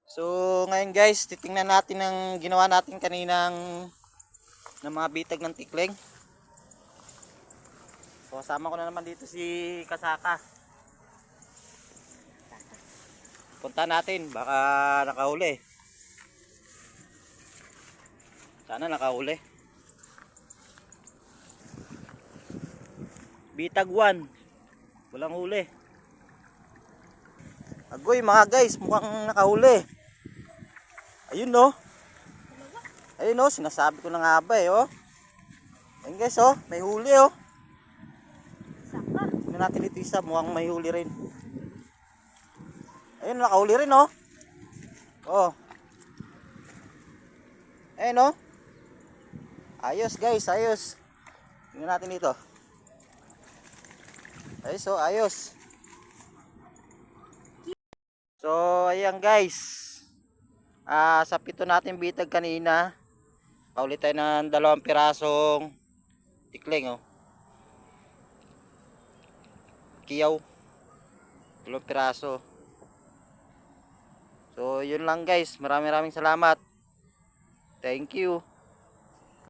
So ngayon guys, titingnan natin ang ginawa natin kaninang ng mga bitag ng tikling. So kasama ko na naman dito si Kasaka. Punta natin, baka nakahuli. Sana nakahuli. Bitag 1. Walang huli. Agoy mga guys, mukhang nakahuli. Ayun no. Ayun no, sinasabi ko na nga ba oh. Ayun guys oh, may huli oh. Tingnan natin ito isa, mukhang may huli rin. Ayun, nakahuli rin oh. Oh. Ayun oh. Ayos guys, ayos. Tingnan natin ito. Ayos oh, ayos. So, ayan guys. Sa pito natin bitag kanina, paulit tayo ng 2 pirasong tikling oh. Kiyaw. 2 piraso. So, yun lang guys. Maraming salamat. Thank you.